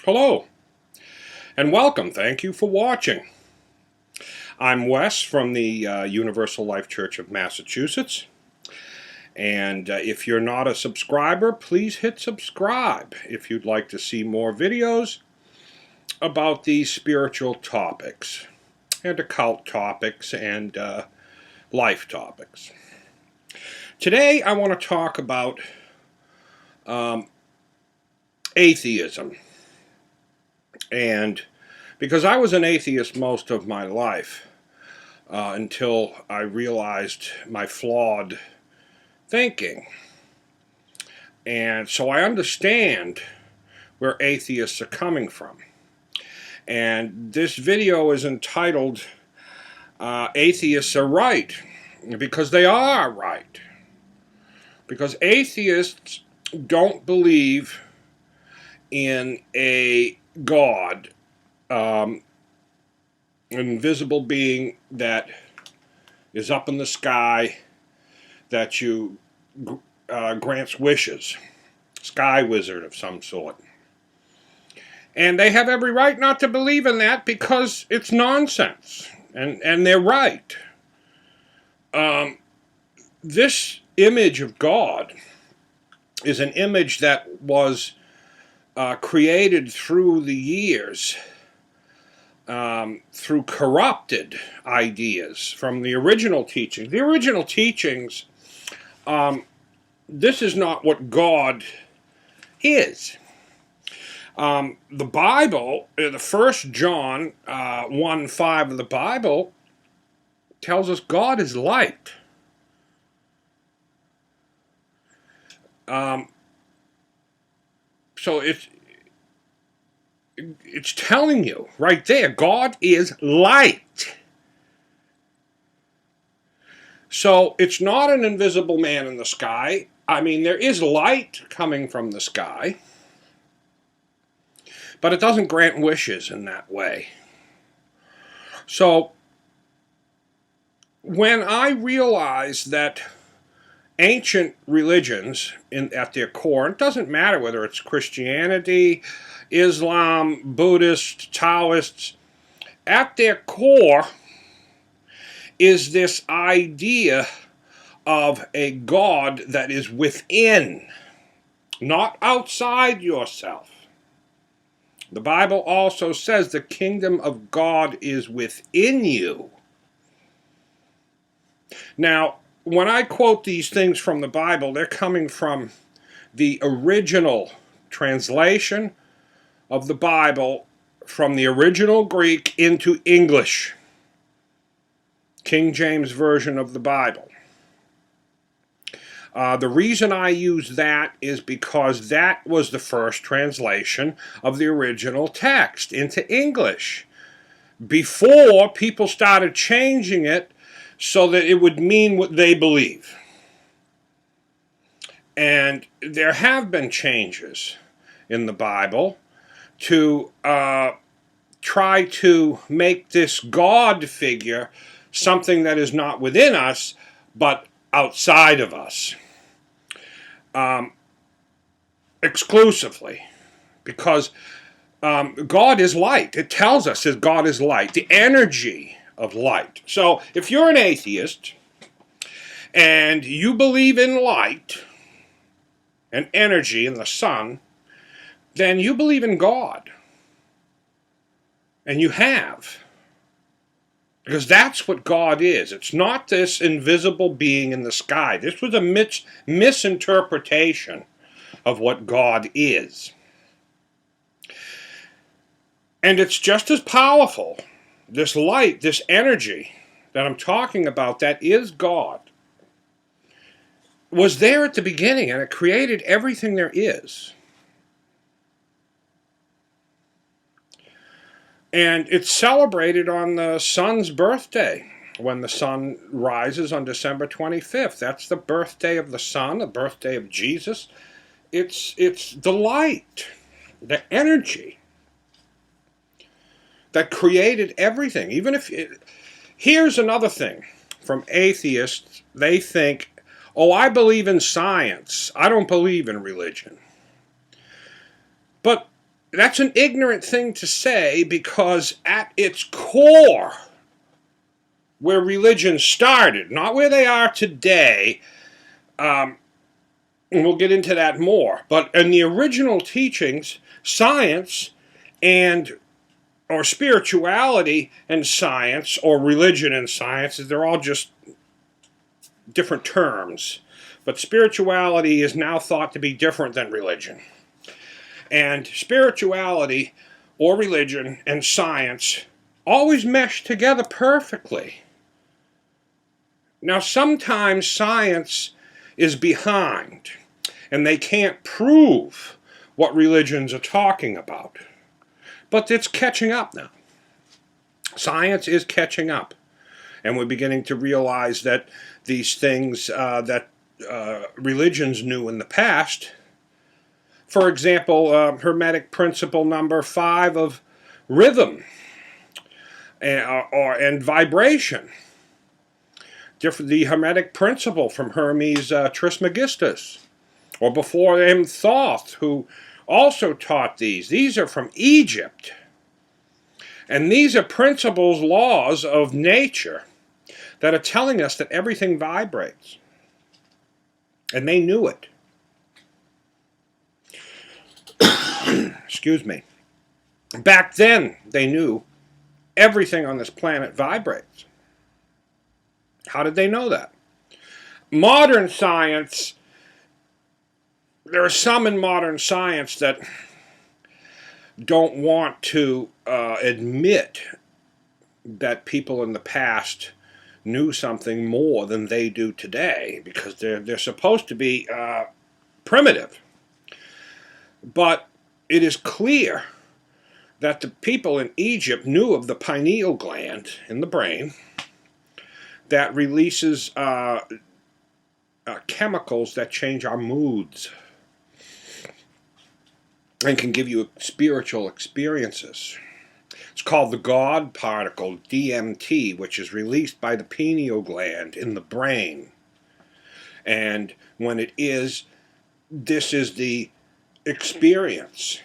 Hello, and welcome. Thank you for watching. I'm Wes from the Universal Life Church of Massachusetts. And if you're not a subscriber, please hit subscribe if you'd like to see more videos about these spiritual topics and occult topics and life topics. Today I want to talk about atheism. And because I was an atheist most of my life until I realized my flawed thinking. And so I understand where atheists are coming from. And this video is entitled, Atheists Are Right, because they are right. Because atheists don't believe in a God, an invisible being that is up in the sky, that you grants wishes, sky wizard of some sort. And they have every right not to believe in that because it's nonsense, and they're right. This image of God is an image that was created through the years, through corrupted ideas from the original teachings. The original teachings, this is not what God is. The Bible, the 1 John 1:5 of the Bible tells us God is light. So it's telling you right there, God is light. So it's not an invisible man in the sky. I mean, there is light coming from the sky, but it doesn't grant wishes in that way. So when I realized that ancient religions, at their core, it doesn't matter whether it's Christianity, Islam, Buddhist, Taoists, at their core is this idea of a God that is within, not outside yourself. The Bible also says the kingdom of God is within you. Now, when I quote these things from the Bible, they're coming from the original translation of the Bible from the original Greek into English, King James Version of the Bible. The reason I use that is because that was the first translation of the original text into English, before people started changing it so that it would mean what they believe. And there have been changes in the Bible to try to make this God figure something that is not within us, but outside of us. Exclusively. Because God is light. It tells us that God is light. The energy of light. So if you're an atheist and you believe in light and energy in the sun, then you believe in God. And you have. Because that's what God is. It's not this invisible being in the sky. This was a misinterpretation of what God is. And it's just as powerful. This light, this energy that I'm talking about, that is God, was there at the beginning, and it created everything there is. And it's celebrated on the sun's birthday, when the sun rises on December 25th. That's the birthday of the sun, the birthday of Jesus. It's the light, the energy that created everything. Here's another thing from atheists. They think, oh, I believe in science. I don't believe in religion. But That's an ignorant thing to say, because at its core, where religion started, not where they are today, and we'll get into that more, but in the original teachings, science and or spirituality and science, or religion and science, they're all just different terms. But spirituality is now thought to be different than religion. And spirituality or religion and science always mesh together perfectly. Now, sometimes science is behind, and they can't prove what religions are talking about. But it's catching up now. Science is catching up. And we're beginning to realize that these things that religions knew in the past, for example, Hermetic principle number 5 of rhythm and vibration, the Hermetic principle from Hermes Trismegistus, or before him Thoth, who also taught these. These are from Egypt. And these are principles, laws of nature that are telling us that everything vibrates. And they knew it. Excuse me. Back then, they knew everything on this planet vibrates. How did they know that? Modern science, there are some in modern science that don't want to admit that people in the past knew something more than they do today, because they're supposed to be primitive. But it is clear that the people in Egypt knew of the pineal gland in the brain that releases chemicals that change our moods and can give you spiritual experiences. It's called the God particle, DMT, which is released by the pineal gland in the brain. And when it is, this is the experience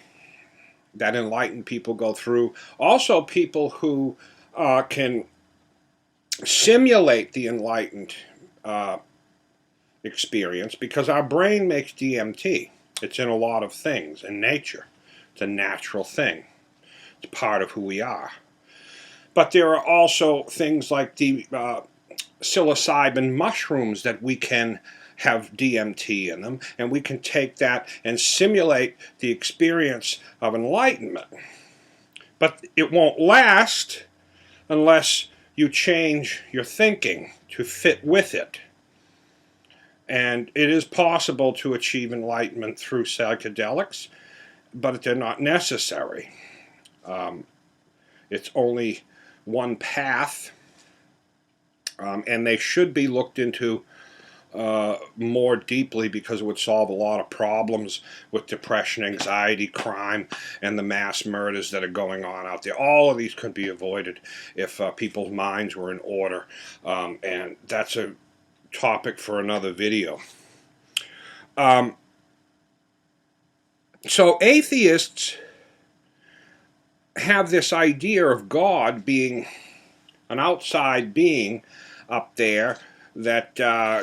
that enlightened people go through. Also, people who can simulate the enlightened experience, because our brain makes DMT. It's in a lot of things in nature. It's a natural thing. It's part of who we are. But there are also things like the psilocybin mushrooms that we can have DMT in them, and we can take that and simulate the experience of enlightenment. But it won't last unless you change your thinking to fit with it. And it is possible to achieve enlightenment through psychedelics, but they're not necessary. It's only one path, and they should be looked into more deeply, because it would solve a lot of problems with depression, anxiety, crime, and the mass murders that are going on out there. All of these could be avoided if people's minds were in order, and that's a topic for another video. So atheists have this idea of God being an outside being up there that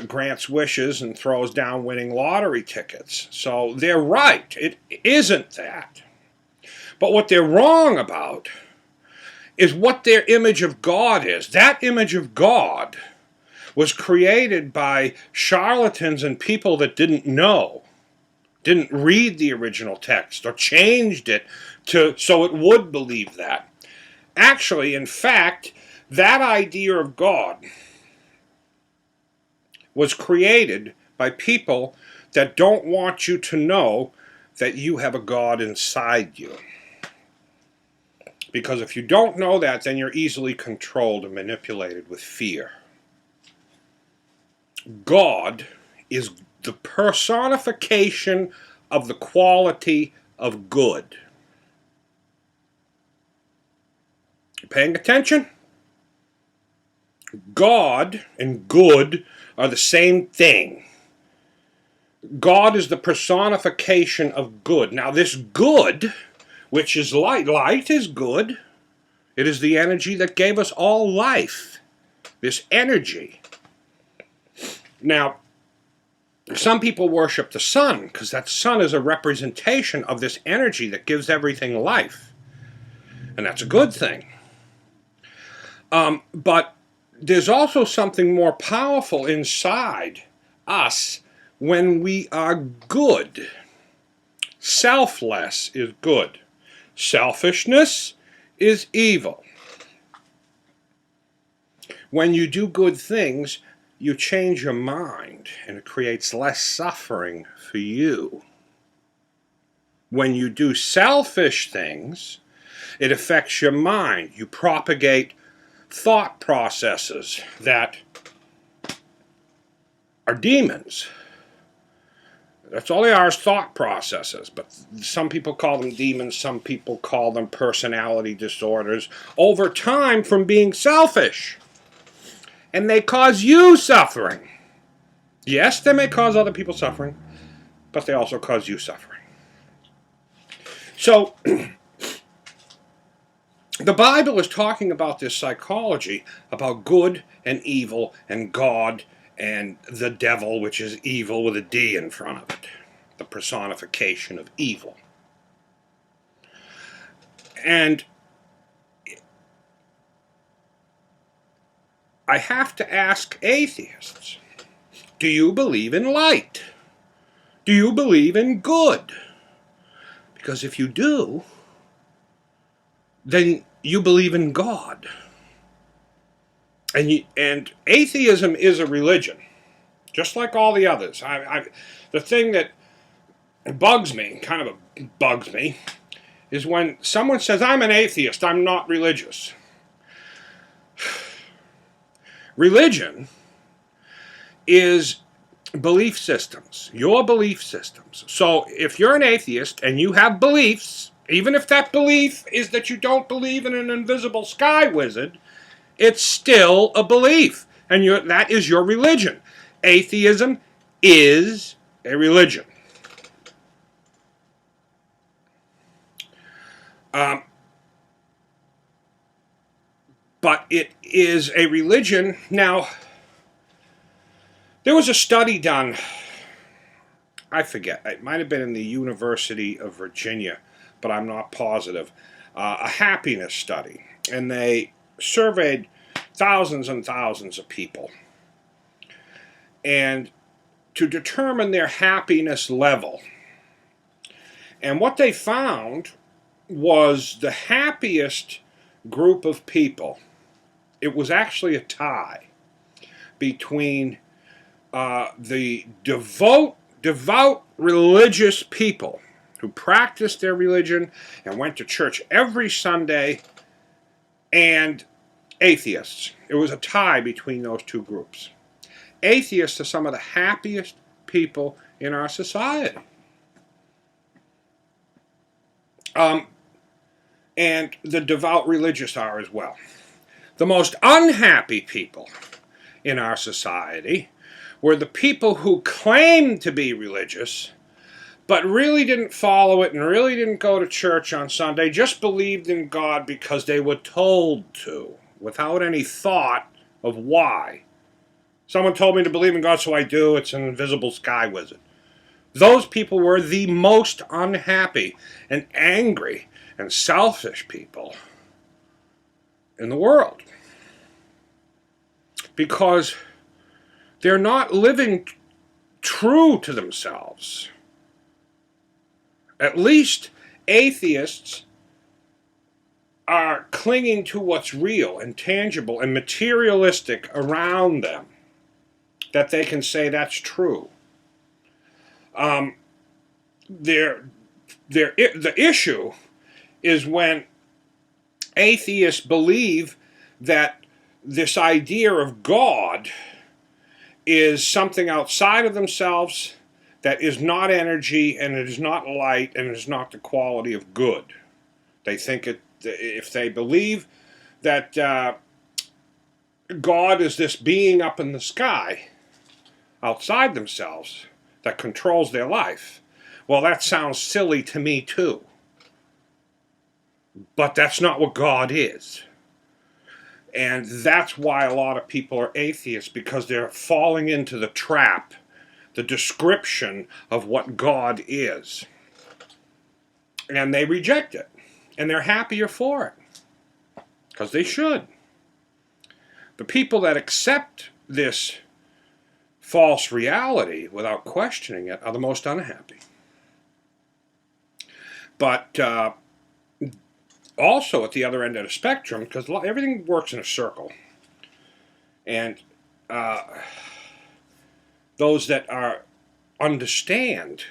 grants wishes and throws down winning lottery tickets. So they're right. It isn't that. But what they're wrong about is what their image of God is. That image of God was created by charlatans and people that didn't know, didn't read the original text, or changed it so it would believe that. Actually, in fact, that idea of God was created by people that don't want you to know that you have a God inside you. Because if you don't know that, then you're easily controlled and manipulated with fear. God is the personification of the quality of good. You paying attention? God and good are the same thing. God is the personification of good. Now, this good, which is light. Light is good. It is the energy that gave us all life. This energy. Now, some people worship the sun because that sun is a representation of this energy that gives everything life. And that's a good thing. But there's also something more powerful inside us when we are good. Selfless is good. Selfishness is evil. When you do good things, you change your mind, and it creates less suffering for you. When you do selfish things, it affects your mind. You propagate thought processes that are demons. That's all they are, is thought processes. But some people call them demons, some people call them personality disorders, over time from being selfish. And they cause you suffering. Yes, they may cause other people suffering, but they also cause you suffering. So, the Bible is talking about this psychology, about good and evil and God and the devil, which is evil with a D in front of it. The personification of evil. And I have to ask atheists, do you believe in light? Do you believe in good? Because if you do, then you believe in God. And atheism is a religion, just like all the others. The thing that bugs me, is when someone says, I'm an atheist, I'm not religious. Religion is belief systems, your belief systems. So if you're an atheist and you have beliefs, even if that belief is that you don't believe in an invisible sky wizard, it's still a belief, and that is your religion. Atheism is a religion. But it is a religion. Now, there was a study done, I forget, it might have been in the University of Virginia, but I'm not positive, a happiness study. And they surveyed thousands and thousands of people, and to determine their happiness level. And what they found was the happiest group of people, it was actually a tie between the devout religious people who practiced their religion and went to church every Sunday, and atheists. It was a tie between those two groups. Atheists are some of the happiest people in our society. And the devout religious are as well. The most unhappy people in our society were the people who claimed to be religious, but really didn't follow it and really didn't go to church on Sunday, just believed in God because they were told to, without any thought of why. Someone told me to believe in God, so I do. It's an invisible sky wizard. Those people were the most unhappy and angry and selfish people in the world. Because they're not living true to themselves. At least atheists are clinging to what's real and tangible and materialistic around them, that they can say that's true. The issue is when atheists believe that this idea of God is something outside of themselves that is not energy, and it is not light, and it is not the quality of good. They think if they believe that God is this being up in the sky outside themselves that controls their life, well, that sounds silly to me too. But that's not what God is. And that's why a lot of people are atheists, because they're falling into the trap, the description of what God is. And they reject it. And they're happier for it. Because they should. The people that accept this false reality without questioning it are the most unhappy. But also at the other end of the spectrum, because everything works in a circle, and those that understand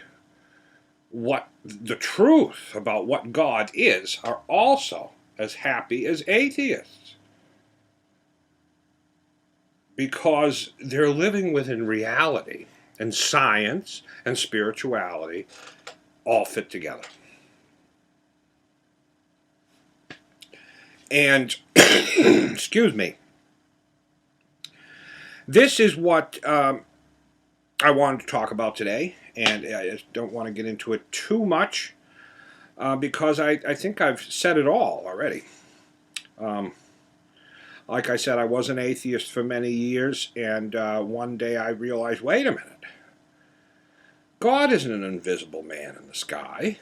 what the truth about what God is are also as happy as atheists, because they're living within reality, and science and spirituality all fit together. And, excuse me, this is what I wanted to talk about today, and I just don't want to get into it too much because I think I've said it all already. Like I said, I was an atheist for many years, and one day I realized, wait a minute, God isn't an invisible man in the sky.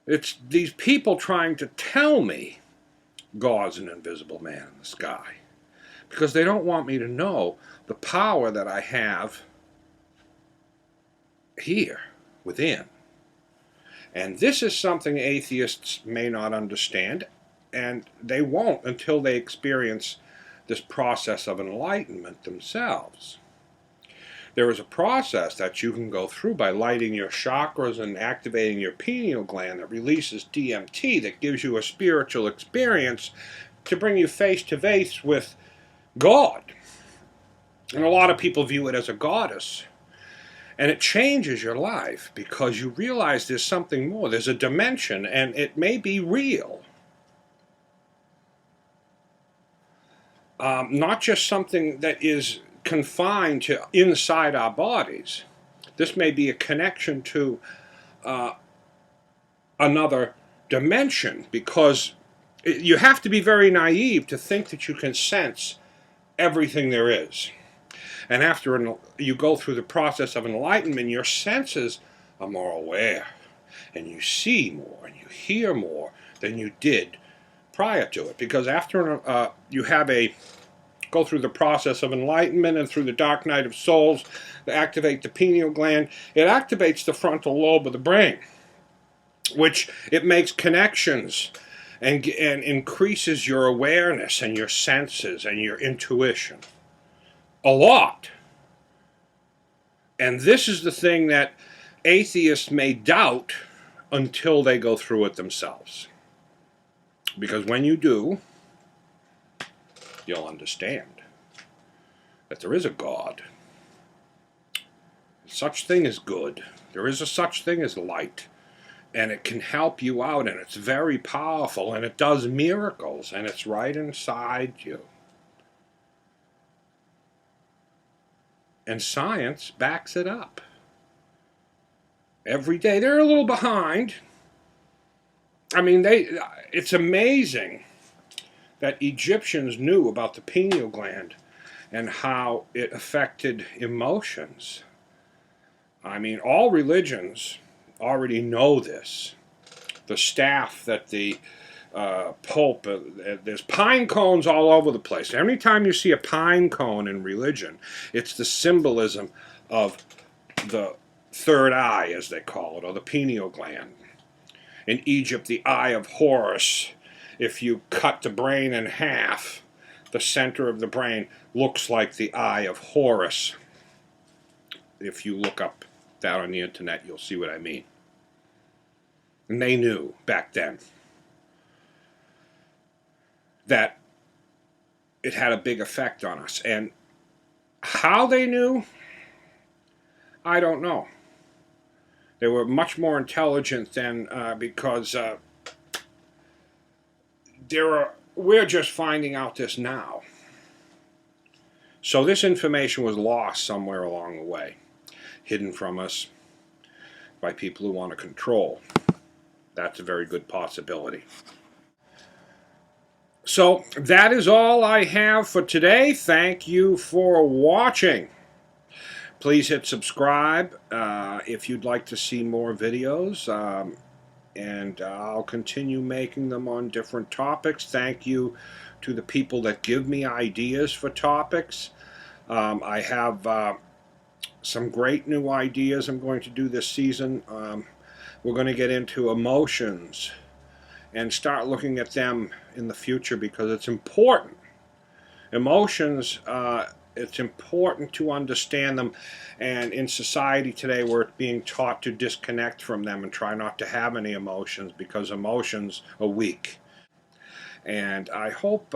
It's these people trying to tell me God's an invisible man in the sky, because they don't want me to know the power that I have here within. And this is something atheists may not understand, and they won't until they experience this process of enlightenment themselves. There is a process that you can go through by lighting your chakras and activating your pineal gland that releases DMT, that gives you a spiritual experience to bring you face to face with God. And a lot of people view it as a goddess. And it changes your life because you realize there's something more. There's a dimension, and it may be real. Not just something that is confined to inside our bodies. This may be a connection to another dimension, because you have to be very naive to think that you can sense everything there is. And after you go through the process of enlightenment, your senses are more aware, and you see more, and you hear more than you did prior to it. Because after you have go through the process of enlightenment and through the dark night of souls, to activate the pineal gland, it activates the frontal lobe of the brain, which it makes connections and increases your awareness and your senses and your intuition a lot. And this is the thing that atheists may doubt until they go through it themselves. Because when you do, you'll understand that there is a God. Such thing as good. There is a such thing as light. And it can help you out, and it's very powerful, and it does miracles, and it's right inside you. And science backs it up. Every day. They're a little behind. I mean, it's amazing that Egyptians knew about the pineal gland and how it affected emotions. I mean, all religions already know this. The staff that the Pope, there's pine cones all over the place. Every time you see a pine cone in religion, it's the symbolism of the third eye, as they call it, or the pineal gland. In Egypt, the eye of Horus. If you cut the brain in half, the center of the brain looks like the eye of Horus. If you look up that on the internet, you'll see what I mean. And they knew back then that it had a big effect on us. And how they knew, I don't know. They were much more intelligent than because we're just finding out this now. So this information was lost somewhere along the way, hidden from us by people who want to control. That's a very good possibility. So that is all I have for today. Thank you for watching. Please hit subscribe if you'd like to see more videos, and I'll continue making them on different topics. Thank you to the people that give me ideas for topics. I have some great new ideas I'm going to do this season. We're going to get into emotions and start looking at them in the future because it's important. Emotions, it's important to understand them, and in society today we're being taught to disconnect from them and try not to have any emotions because emotions are weak. And I hope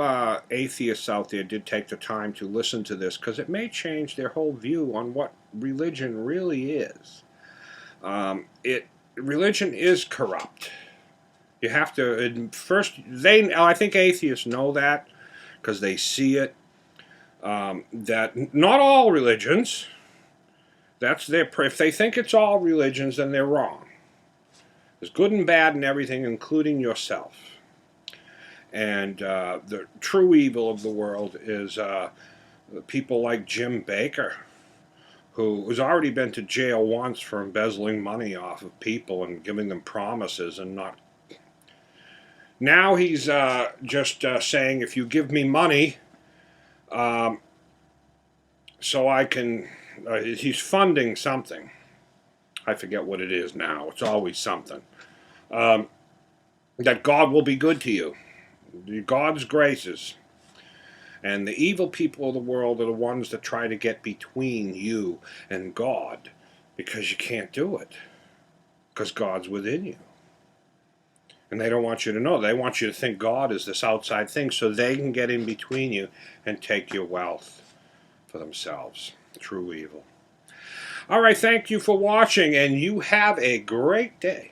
atheists out there did take the time to listen to this, because it may change their whole view on what religion really is. Religion is corrupt. You have to first. I think atheists know that because they see it. That not all religions. That's their. If they think it's all religions, then they're wrong. There's good and bad in everything, including yourself. And the true evil of the world is people like Jim Baker, who has already been to jail once for embezzling money off of people and giving them promises and not. Now he's just saying, if you give me money, so I can. He's funding something. I forget what it is now. It's always something. That God will be good to you. God's graces. And the evil people of the world are the ones that try to get between you and God, because you can't do it. Because God's within you. And they don't want you to know. They want you to think God is this outside thing so they can get in between you and take your wealth for themselves. True evil. All right, thank you for watching, and you have a great day.